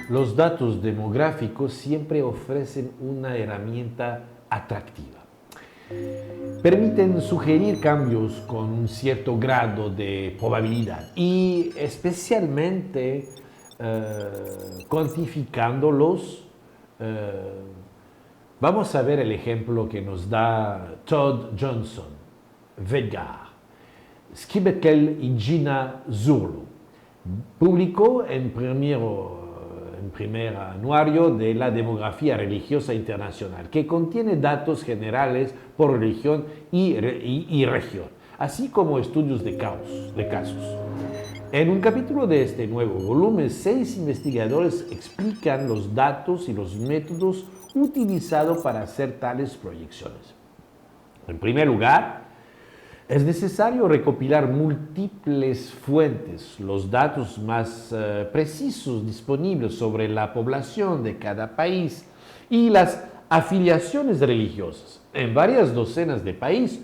los datos demográficos siempre ofrecen una herramienta atractiva. Permiten sugerir cambios con un cierto grado de probabilidad y especialmente cuantificándolos. Vamos a ver el ejemplo que nos da Todd Johnson, Vedgar, Skibetkel y Gina Zurlo. Publicó en primer anuario de la Demografía Religiosa Internacional, que contiene datos generales por religión y región, así como estudios de casos. En un capítulo de este nuevo volumen, 6 investigadores explican los datos y los métodos utilizados para hacer tales proyecciones. En primer lugar, es necesario recopilar múltiples fuentes, los datos más precisos disponibles sobre la población de cada país y las afiliaciones religiosas. En varias docenas de países,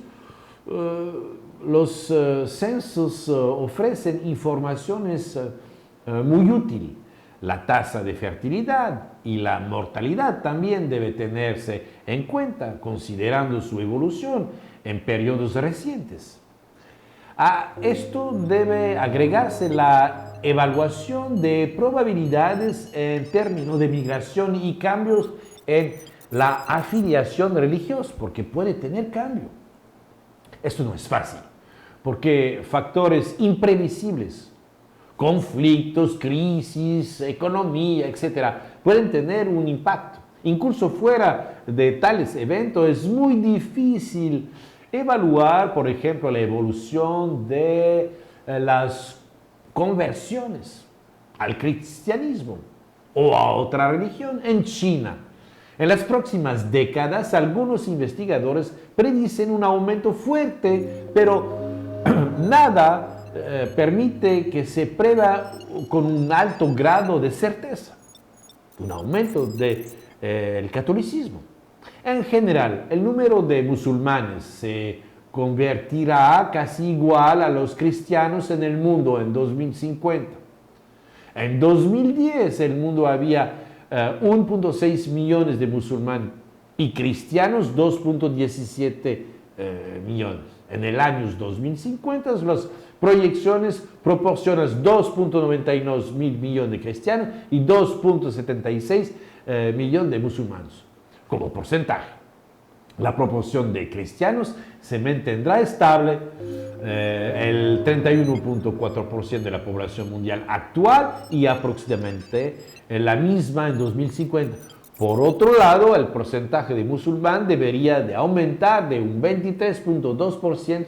los censos ofrecen informaciones muy útiles. La tasa de fertilidad y la mortalidad también debe tenerse en cuenta, considerando su evolución en periodos recientes. A esto debe agregarse la evaluación de probabilidades en términos de migración y cambios en la afiliación religiosa, porque puede tener cambio. Esto no es fácil, porque factores imprevisibles, conflictos, crisis, economía, etcétera, pueden tener un impacto. Incluso fuera de tales eventos es muy difícil evaluar, por ejemplo, la evolución de las conversiones al cristianismo o a otra religión en China. En las próximas décadas, algunos investigadores predicen un aumento fuerte, pero nada permite que se prueba con un alto grado de certeza. Un aumento del catolicismo. En general, el número de musulmanes se convertirá casi igual a los cristianos en el mundo en 2050. En 2010 el mundo había 1.6 millones de musulmanes y cristianos 2.17 millones. En el año 2050 las proyecciones proporcionan 2.92 mil millones de cristianos y 2.76 millones de musulmanes. Como porcentaje, la proporción de cristianos se mantendrá estable, el 31.4% de la población mundial actual y aproximadamente la misma en 2050. Por otro lado, el porcentaje de musulmán debería de aumentar de un 23.2%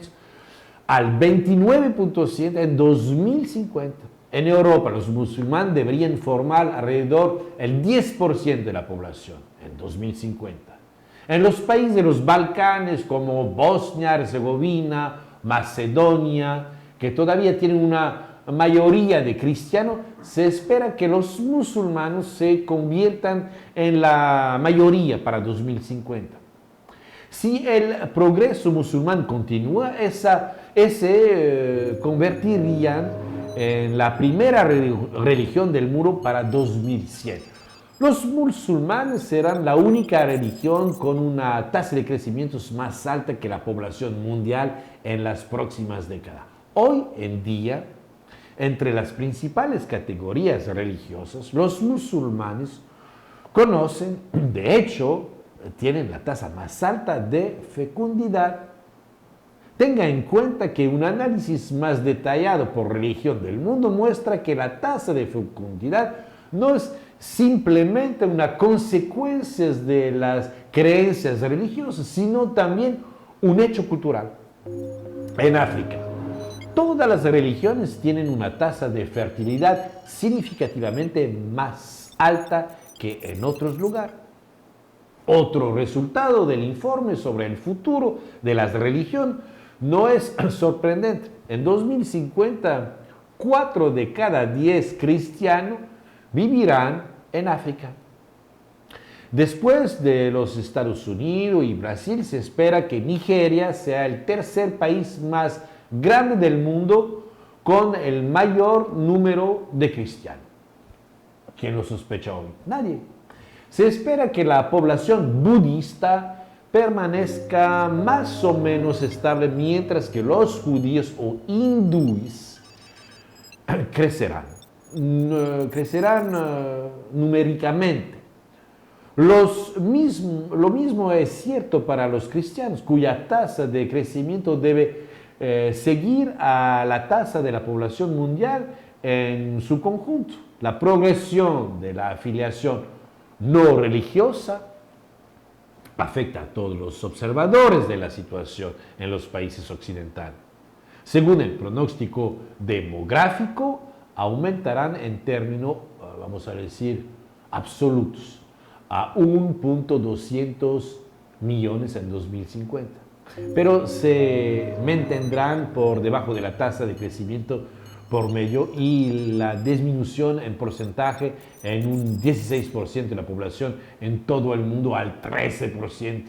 al 29.7% en 2050. En Europa, los musulmanes deberían formar alrededor del 10% de la población en 2050. En los países de los Balcanes como Bosnia, Herzegovina, Macedonia, que todavía tienen una mayoría de cristianos, se espera que los musulmanes se conviertan en la mayoría para 2050. Si el progreso musulmán continúa, se convertirían en la primera religión del mundo para 2100. Los musulmanes serán la única religión con una tasa de crecimiento más alta que la población mundial en las próximas décadas. Hoy en día, entre las principales categorías religiosas, los musulmanes conocen, de hecho, tienen la tasa más alta de fecundidad. Tenga en cuenta que un análisis más detallado por religión del mundo muestra que la tasa de fecundidad no es simplemente una consecuencia de las creencias religiosas, sino también un hecho cultural. En África, todas las religiones tienen una tasa de fertilidad significativamente más alta que en otros lugares. Otro resultado del informe sobre el futuro de la religión no es sorprendente. En 2050, 4 de cada 10 cristianos vivirán en África. Después de los Estados Unidos y Brasil, se espera que Nigeria sea el tercer país más grande del mundo con el mayor número de cristianos. ¿Quién lo sospecha hoy? Nadie. Se espera que la población budista permanezca más o menos estable mientras que los judíos o hindúes crecerán. Crecerán numéricamente. Lo mismo es cierto para los cristianos, cuya tasa de crecimiento debe seguir a la tasa de la población mundial en su conjunto. La progresión de la afiliación no religiosa afecta a todos los observadores de la situación en los países occidentales. Según el pronóstico demográfico, aumentarán en términos, vamos a decir, absolutos, a 1.200 millones en 2050. Pero se mantendrán por debajo de la tasa de crecimiento por medio y la disminución en porcentaje en un 16% de la población en todo el mundo al 13%.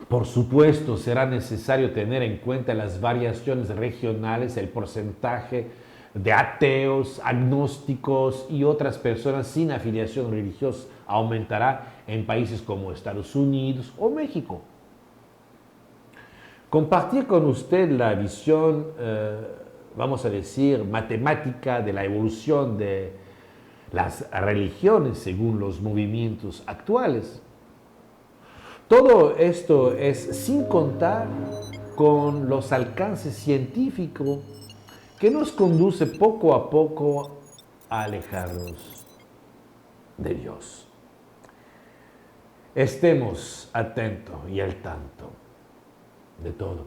Por supuesto, será necesario tener en cuenta las variaciones regionales, el porcentaje de ateos, agnósticos y otras personas sin afiliación religiosa aumentará en países como Estados Unidos o México. Compartir con usted la visión, vamos a decir, matemática de la evolución de las religiones según los movimientos actuales. Todo esto es sin contar con los alcances científicos que nos conduce poco a poco a alejarnos de Dios. Estemos atentos y al tanto de todo.